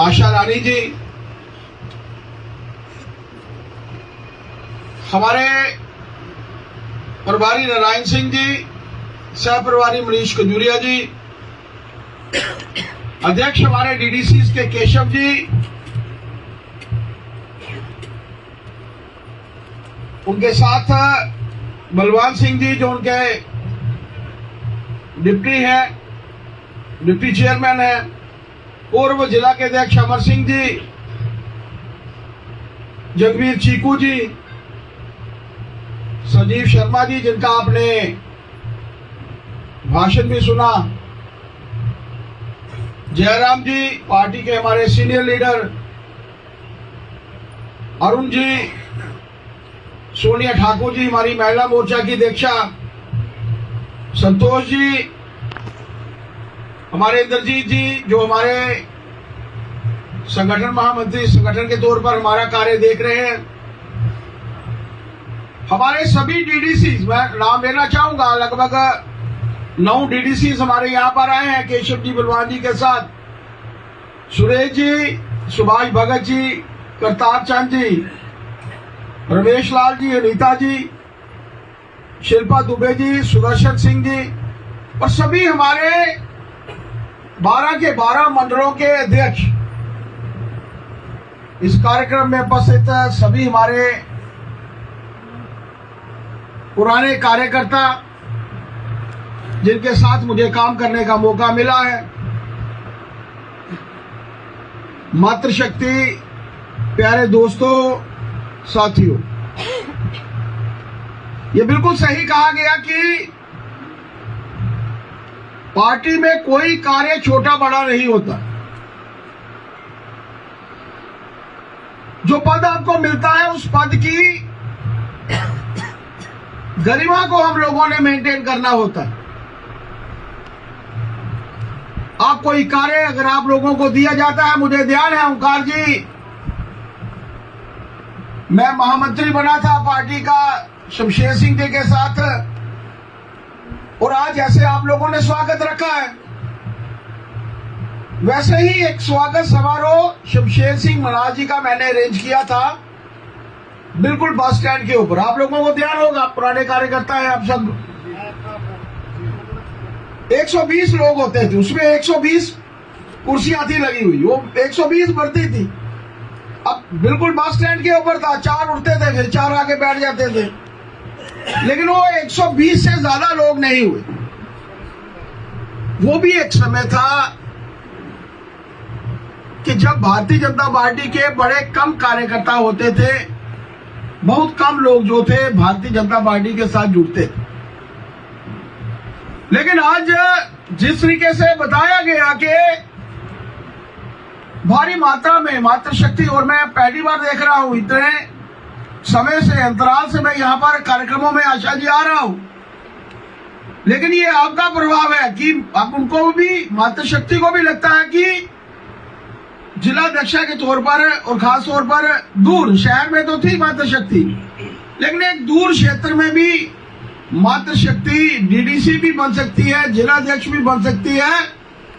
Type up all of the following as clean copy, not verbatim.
आशा रानी जी, हमारे प्रभारी नारायण सिंह जी, सह प्रभारी मनीष खजूरिया जी, अध्यक्ष हमारे डीडीसी के केशव जी, उनके साथ बलवान सिंह जी जो उनके डिप्टी चेयरमैन है, पूर्व जिला के अध्यक्ष अमर सिंह जी, जगवीर चीकू जी, संजीव शर्मा जी जिनका आपने भाषण भी सुना, जयराम जी पार्टी के हमारे सीनियर लीडर, अरुण जी, सोनिया ठाकुर जी हमारी महिला मोर्चा की अध्यक्षा, संतोष जी, हमारे इंद्रजीत जी जो हमारे संगठन महामंत्री संगठन के तौर पर हमारा कार्य देख रहे हैं, हमारे सभी डीडीसी, मैं नाम लेना चाहूंगा, लगभग 9 डीडीसी हमारे यहां पर आए हैं केशव जी बलवान जी के साथ, सुरेश जी, सुभाष भगत जी, करतार चंद जी, रमेश लाल जी, अनीता जी, शिल्पा दुबे जी, सुदर्शन सिंह जी और सभी हमारे 12 के 12 मंडलों के अध्यक्ष, इस कार्यक्रम में उपस्थित सभी हमारे पुराने कार्यकर्ता जिनके साथ मुझे काम करने का मौका मिला है, मातृशक्ति प्यारे दोस्तों, साथियों, ये बिल्कुल सही कहा गया कि पार्टी में कोई कार्य छोटा बड़ा नहीं होता। जो पद आपको मिलता है उस पद की गरिमा को हम लोगों ने मेंटेन करना होता है। आप कोई कार्य अगर आप लोगों को दिया जाता है, मुझे ध्यान है ओंकार जी, मैं महामंत्री बना था पार्टी का शमशेर सिंह जी के साथ, और आज जैसे आप लोगों ने स्वागत रखा है वैसे ही एक स्वागत समारोह शमशेर सिंह महाराज जी का मैंने अरेंज किया था, बिल्कुल बस स्टैंड के ऊपर। आप लोगों को ध्यान होगा, पुराने कार्यकर्ता है आप सब, 120 लोग होते थे, उसमें 120 कुर्सियां थी लगी हुई, वो 120 भरती थी। अब बिल्कुल बस स्टैंड के ऊपर था, 4 उठते थे, फिर 4 आके बैठ जाते थे, लेकिन वो 120 से ज्यादा लोग नहीं हुए। वो भी एक समय था कि जब भारतीय जनता पार्टी के बड़े कम कार्यकर्ता होते थे, बहुत कम लोग जो थे भारतीय जनता पार्टी के साथ जुड़ते थे। लेकिन आज जिस तरीके से बताया गया कि भारी मात्रा में मातृशक्ति, और मैं पहली बार देख रहा हूं, इतने समय से अंतराल से मैं यहां पर कार्यक्रमों में आशा जी आ रहा हूं, लेकिन ये आपका प्रभाव है कि अब उनको भी, मातृशक्ति को भी लगता है कि जिला अध्यक्षा के तौर पर, और खास तौर पर दूर शहर में तो थी मातृशक्ति, लेकिन एक दूर क्षेत्र में भी मातृशक्ति डीडीसी भी बन सकती है, जिला अध्यक्ष भी बन सकती है,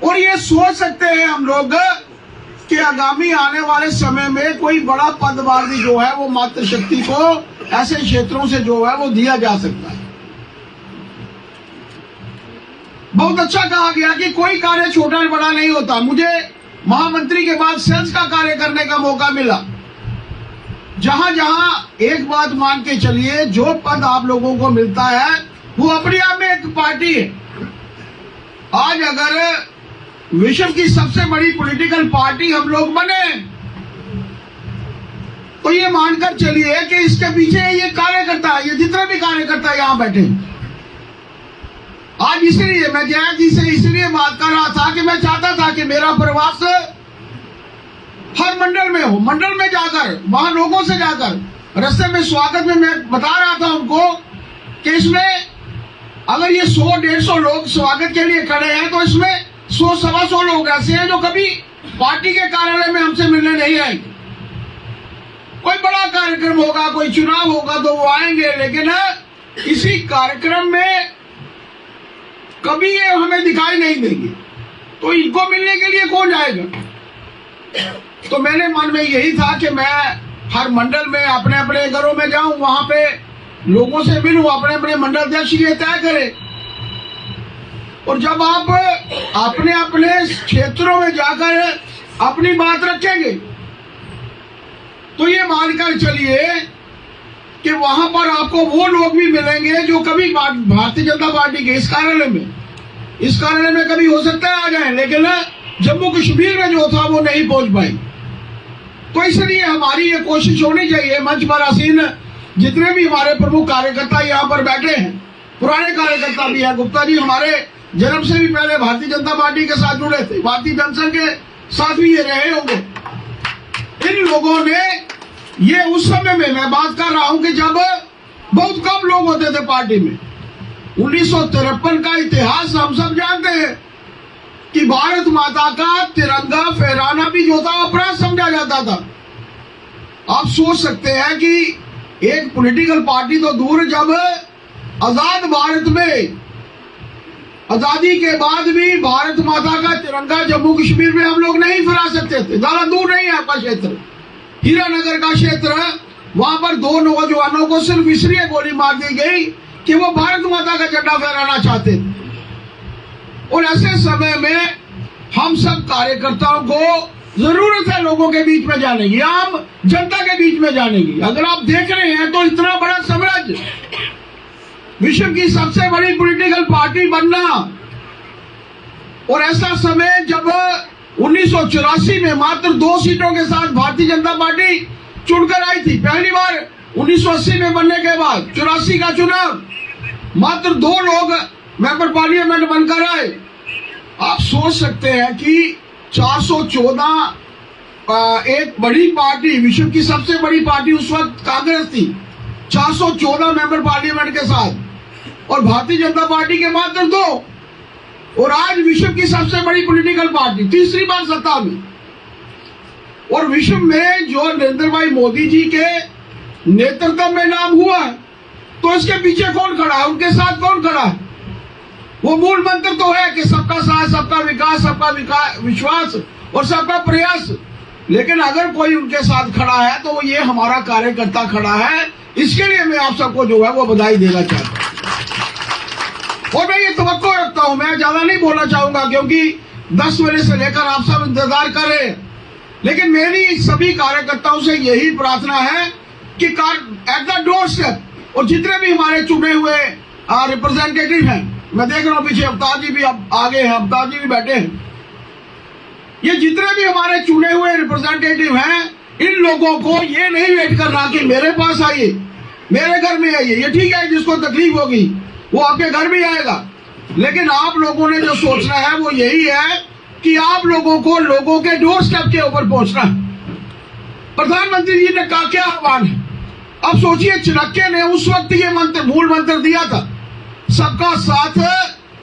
और ये सोच सकते हैं हम लोग कि आगामी आने वाले समय में कोई बड़ा पदभार भी जो है वो मातृशक्ति को ऐसे क्षेत्रों से जो है वो दिया जा सकता है। बहुत अच्छा कहा गया कि कोई कार्य छोटा बड़ा नहीं होता। मुझे महामंत्री के बाद सेल्स का कार्य करने का मौका मिला, जहां जहां एक बात मान के चलिए, जो पद आप लोगों को मिलता है वो अपने आप में एक पार्टी है। आज अगर विश्व की सबसे बड़ी पॉलिटिकल पार्टी हम लोग बने तो ये मानकर चलिए कि इसके पीछे ये कार्यकर्ता है, ये जितना भी कार्यकर्ता यहां बैठे। आज इसलिए मैं जया जी से इसलिए बात कर रहा था कि मैं चाहता था कि मेरा प्रवास हर मंडल में हो, मंडल में जाकर वहां लोगों से जाकर रास्ते में स्वागत में मैं बता रहा था उनको कि इसमें अगर ये 100-150 लोग स्वागत के लिए खड़े हैं तो इसमें 100-125 लोग ऐसे हैं जो कभी पार्टी के कार्यालय में हमसे मिलने नहीं आएंगे। कोई बड़ा कार्यक्रम होगा, कोई चुनाव होगा तो वो आएंगे, लेकिन इसी कार्यक्रम में कभी ये हमें दिखाई नहीं देंगे। तो इनको मिलने के लिए कौन जाएगा? तो मेरे मन में यही था कि मैं हर मंडल में अपने अपने घरों में जाऊं, वहां पे लोगों से मिलूं, अपने अपने मंडल अध्यक्ष ये तय करें। और जब आप अपने अपने क्षेत्रों में जाकर अपनी बात रखेंगे तो ये मानकर चलिए कि वहां पर आपको वो लोग भी मिलेंगे जो कभी भारतीय जनता पार्टी के इस कार्यालय में कभी हो सकता है आ जाए, लेकिन जम्मू कश्मीर में जो था वो नहीं पहुंच पाई। तो इसलिए हमारी ये कोशिश होनी चाहिए, मंच पर आसीन जितने भी हमारे प्रमुख कार्यकर्ता यहाँ पर बैठे हैं, पुराने कार्यकर्ता भी हैं, गुप्ता जी हमारे जन्म से भी पहले भारतीय जनता पार्टी के साथ जुड़े थे, भारतीय जनसंघ के साथ भी ये रहे होंगे। इन लोगों ने ये उस समय में मैं बात कर रहा हूं कि जब बहुत कम लोग होते थे पार्टी में। 1953 का इतिहास हम सब जानते हैं कि भारत माता का तिरंगा फहराना भी जो था अपराध समझा जाता था। आप सोच सकते हैं कि एक पॉलिटिकल पार्टी तो दूर, जब आजाद भारत में आजादी के बाद भी भारत माता का तिरंगा जम्मू कश्मीर में हम लोग नहीं फहरा सकते थे। ज्यादा दूर नहीं है आपका क्षेत्र, हीरानगर का क्षेत्र, वहां पर 2 नौजवानों को सिर्फ इसलिए गोली मार दी गई कि वो भारत माता का झंडा फहराना चाहते थे। और ऐसे समय में हम सब कार्यकर्ताओं को जरूरत है लोगों के बीच में जाने की, आम जनता के बीच में जाने की। अगर आप देख रहे हैं तो इतना बड़ा साम्राज्य, विश्व की सबसे बड़ी पॉलिटिकल पार्टी बनना, और ऐसा समय जब 1984 में मात्र 2 सीटों के साथ भारतीय जनता पार्टी चुनकर आई थी। पहली बार 1980 में बनने के बाद 84 का चुनाव मात्र 2 लोग मेंबर पार्लियामेंट बनकर आए। आप सोच सकते हैं कि 414 एक बड़ी पार्टी, विश्व की सबसे बड़ी पार्टी उस वक्त कांग्रेस थी, 414 मेंबर पार्लियामेंट के साथ, और भारतीय जनता पार्टी के मात्र 2, और आज विश्व की सबसे बड़ी पॉलिटिकल पार्टी तीसरी बार सत्ता में। और विश्व में जो नरेंद्र भाई मोदी जी के नेतृत्व में नाम हुआ है, तो इसके पीछे कौन खड़ा है, उनके साथ कौन खड़ा है? वो मूल मंत्र तो है कि सबका साथ, सबका विकास, सबका विश्वास और सबका प्रयास। लेकिन अगर कोई उनके साथ खड़ा है तो ये हमारा कार्यकर्ता खड़ा है। इसके लिए मैं आप सबको जो है वो बधाई देना चाहता हूं। और मैं ये तवक्को रखता हूं, मैं ज्यादा नहीं बोलना चाहूंगा क्योंकि 10 बजे से लेकर आप सब इंतजार कर रहे हैं, लेकिन मेरी सभी कार्यकर्ताओं से यही प्रार्थना है कि एट द डोर स्टेप, और जितने भी हमारे चुने हुए रिप्रेजेंटेटिव हैं, मैं देख रहा हूं पीछे अवतार जी भी अब आगे हैं, अवतार जी भी बैठे हैं, ये जितने भी हमारे चुने हुए रिप्रेजेंटेटिव हैं, इन लोगों को ये नहीं वेट करना कि मेरे पास आइए, मेरे घर में आइए। ये ठीक है, जिसको तकलीफ होगी वो आपके घर भी आएगा, लेकिन आप लोगों ने जो सोचना है वो यही है कि आप लोगों को लोगों के डोर स्टेप के ऊपर पहुंचना है। प्रधानमंत्री जी ने कहा क्या आह्वान है? अब सोचिए, चाणक्य ने उस वक्त ये मूल मंत्र दिया था, सबका साथ,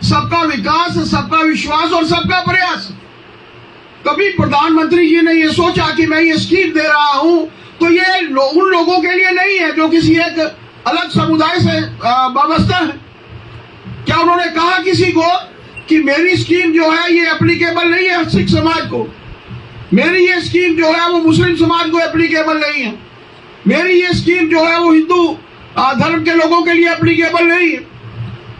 सबका विकास, सबका विश्वास और सबका प्रयास। कभी प्रधानमंत्री जी ने ये सोचा कि मैं ये स्कीम दे रहा हूं तो ये उन लोगों के लिए नहीं है जो किसी एक अलग समुदाय से वाबस्ता है? क्या उन्होंने कहा किसी को कि मेरी स्कीम जो है ये एप्लीकेबल नहीं है सिख समाज को, मेरी ये स्कीम जो है वो मुस्लिम समाज को एप्लीकेबल नहीं है, मेरी ये स्कीम जो है वो हिंदू धर्म के लोगों के लिए एप्लीकेबल नहीं है?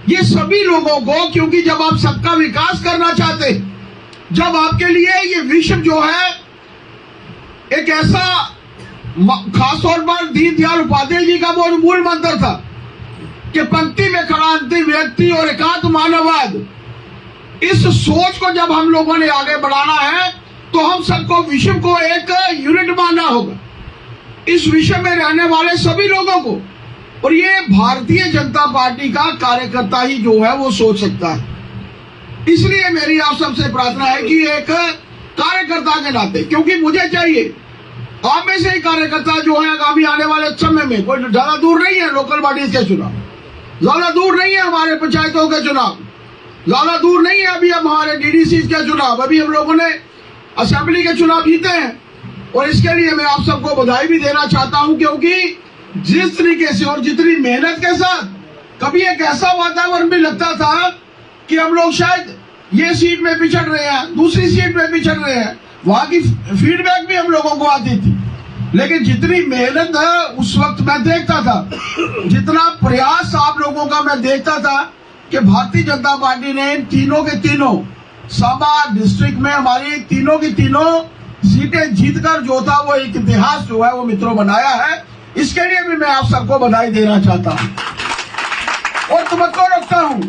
ये सभी लोगों को, क्योंकि जब आप सबका विकास करना चाहते, जब आपके लिए ये विश्व जो है एक ऐसा, खासतौर पर दीनदयाल उपाध्याय जी का वो मूल मंत्र था कि पंक्ति में खड़ा अंतिम व्यक्ति और एकात्म मानववाद, इस सोच को जब हम लोगों ने आगे बढ़ाना है तो हम सबको विश्व को एक यूनिट मानना होगा, इस विश्व में रहने वाले सभी लोगों को। और ये भारतीय जनता पार्टी का कार्यकर्ता ही जो है वो सोच सकता है। इसलिए मेरी आप सबसे प्रार्थना है कि एक कार्यकर्ता के नाते, क्योंकि मुझे चाहिए आप में से ही कार्यकर्ता जो है आगामी आने वाले समय में, कोई ज्यादा दूर नहीं है लोकल बॉडीज के चुनाव, ज्यादा दूर नहीं है हमारे पंचायतों के चुनाव, ज्यादा दूर नहीं है अभी हमारे डीडीसी के चुनाव, अभी हम लोगों ने असेंबली के चुनाव जीते हैं। और इसके लिए मैं आप सबको बधाई भी देना चाहता हूं, क्योंकि जिस तरीके से और जितनी मेहनत के साथ, कभी एक ऐसा वातावरण भी लगता था कि हम लोग शायद ये सीट में पिछड़ रहे हैं, दूसरी सीट में पिछड़ रहे हैं, वहां की फीडबैक भी हम लोगों को आती थी, लेकिन जितनी मेहनत उस वक्त मैं देखता था, जितना प्रयास आप लोगों का मैं देखता था कि भारतीय जनता पार्टी ने तीनों के तीनों सांबा डिस्ट्रिक्ट में हमारी तीनों की तीनों सीटें जीतकर जो था वो एक इतिहास जो है वो मित्रों बनाया है। इसके लिए भी मैं आप सबको बधाई देना चाहता हूं। और तवक्को रखता हूं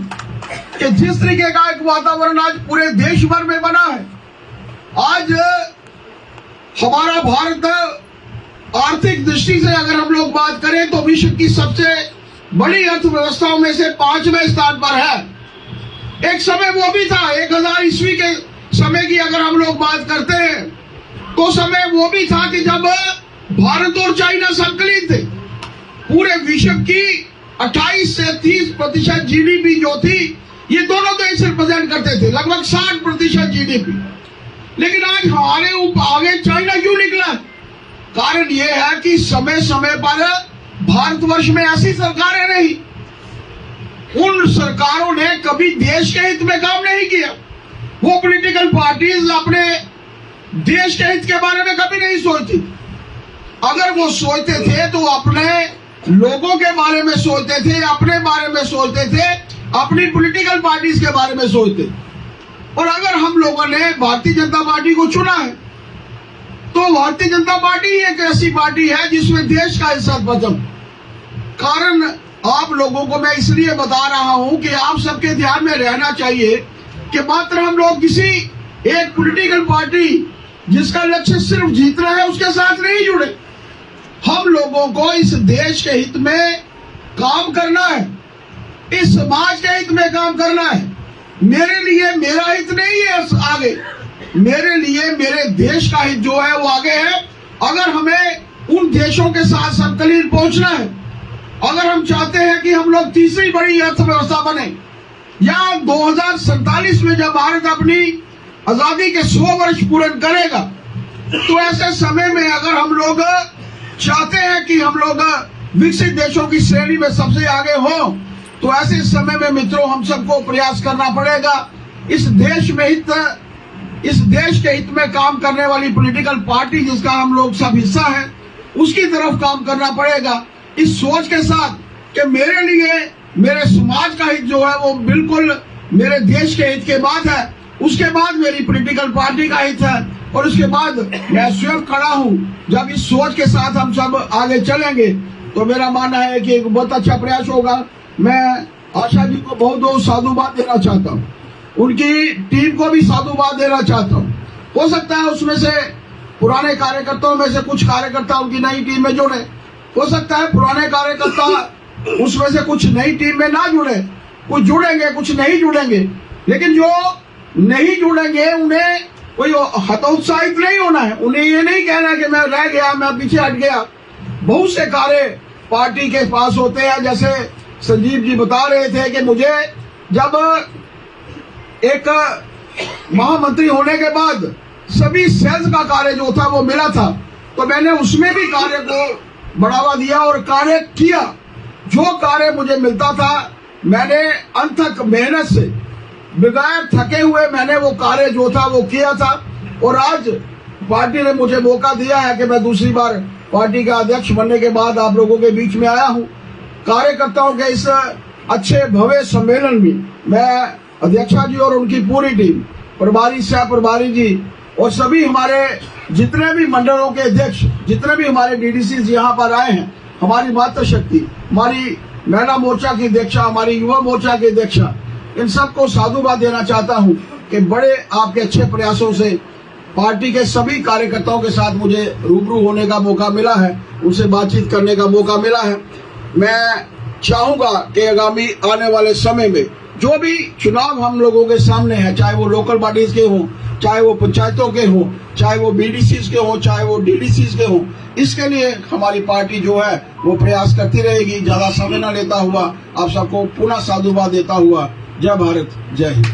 कि जिस तरीके का एक वातावरण आज पूरे देश भर में बना है, आज हमारा भारत आर्थिक दृष्टि से अगर हम लोग बात करें तो विश्व की सबसे बड़ी अर्थव्यवस्थाओं में से 5वें स्थान पर है। एक समय वो भी था 1000 ईस्वी के समय की अगर हम लोग बात करते हैं तो समय वो भी था कि जब भारत और चाइना संकलित थे। पूरे विश्व की 28 से 30% जीडीपी जो थी ये दोनों देश रिप्रेजेंट करते थे, लगभग 60% जीडीपी। लेकिन आज हमारे आगे चाइना क्यों निकला? कारण ये है कि समय समय पर भारतवर्ष में ऐसी सरकारें रही, उन सरकारों ने कभी देश के हित में काम नहीं किया। वो पॉलिटिकल पार्टीज अपने देश के हित के बारे में कभी नहीं सोचती। अगर वो सोचते थे तो अपने लोगों के बारे में सोचते थे, अपने बारे में सोचते थे, अपनी पॉलिटिकल पार्टीज के बारे में सोचते। और अगर हम लोगों ने भारतीय जनता पार्टी को चुना है तो भारतीय जनता पार्टी एक ऐसी पार्टी है जिसमें देश का हिस्सा प्रथम। कारण आप लोगों को मैं इसलिए बता रहा हूं कि आप सबके ध्यान में रहना चाहिए कि मात्र हम लोग किसी एक पॉलिटिकल पार्टी जिसका लक्ष्य सिर्फ जीतना है उसके साथ नहीं जुड़े। हम लोगों को इस देश के हित में काम करना है, इस समाज के हित में काम करना है। मेरे लिए मेरा हित नहीं है आगे, मेरे लिए मेरे देश का हित जो है वो आगे है। अगर हमें उन देशों के साथ संकलित पहुंचना है, अगर हम चाहते हैं कि हम लोग तीसरी बड़ी अर्थव्यवस्था बने, या 2047 में जब भारत अपनी आजादी के 100 वर्ष पूर्ण करेगा, तो ऐसे समय में अगर हम लोग चाहते हैं कि हम लोग विकसित देशों की श्रेणी में सबसे आगे हो, तो ऐसे समय में मित्रों हम सबको प्रयास करना पड़ेगा। इस देश के हित में काम करने वाली पॉलिटिकल पार्टी जिसका हम लोग सब हिस्सा है, उसकी तरफ काम करना पड़ेगा, इस सोच के साथ कि मेरे लिए मेरे समाज का हित जो है वो बिल्कुल मेरे देश के हित के बाद है, उसके बाद मेरी पॉलिटिकल पार्टी का हित है, और उसके बाद मैं स्वयं खड़ा हूं। जब इस सोच के साथ हम सब आगे चलेंगे तो मेरा मानना है कि एक बहुत अच्छा प्रयास होगा। मैं आशा जी को बहुत बहुत साधुवाद देना चाहता हूँ, उनकी टीम को भी साधुवाद देना चाहता हूँ। हो सकता है उसमें से पुराने कार्यकर्ताओं में से कुछ कार्यकर्ता उनकी नई टीम में जुड़े, हो सकता है पुराने कार्यकर्ता उसमें से कुछ नई टीम में ना जुड़े, कुछ जुड़ेंगे कुछ नहीं जुड़ेंगे। लेकिन जो नहीं जुड़ेंगे उन्हें कोई हतोत्साहित नहीं होना है, उन्हें ये नहीं कहना कि मैं रह गया, मैं पीछे हट गया। बहुत से कार्य पार्टी के पास होते हैं, जैसे संजीव जी बता रहे थे कि मुझे जब एक महामंत्री होने के बाद सभी सेल्स का कार्य जो था वो मिला था, तो मैंने उसमें भी कार्य को बढ़ावा दिया और कार्य किया। जो कार्य मुझे मिलता था मैंने अंत तक मेहनत से बगैर थके हुए मैंने वो कार्य जो था वो किया था। और आज पार्टी ने मुझे मौका दिया है कि मैं दूसरी बार पार्टी का अध्यक्ष बनने के बाद आप लोगों के बीच में आया हूं। कार्यकर्ताओं के इस अच्छे भव्य सम्मेलन में मैं अध्यक्षा जी और उनकी पूरी टीम, प्रभारी सह प्रभारी जी और सभी हमारे जितने भी मंडलों के अध्यक्ष, जितने भी हमारे डीडीसी यहाँ पर आए हैं, हमारी मातृशक्ति, हमारी महिला मोर्चा की अध्यक्षा, हमारी युवा मोर्चा की अध्यक्षा, इन सबको साधुवाद देना चाहता हूं कि बड़े आपके अच्छे प्रयासों से पार्टी के सभी कार्यकर्ताओं के साथ मुझे रूबरू होने का मौका मिला है, उनसे बातचीत करने का मौका मिला है। मैं चाहूंगा कि आगामी आने वाले समय में जो भी चुनाव हम लोगों के सामने है, चाहे वो लोकल बॉडीज के हों, चाहे वो पंचायतों के हों, चाहे वो बीडीसीज के हों, चाहे वो डीडीसीज के हों, इसके लिए हमारी पार्टी जो है वो प्रयास करती रहेगी। ज्यादा समय न लेता हुआ आप सबको पुनः साधुवाद देता हुआ जय भारत, जय हिंद।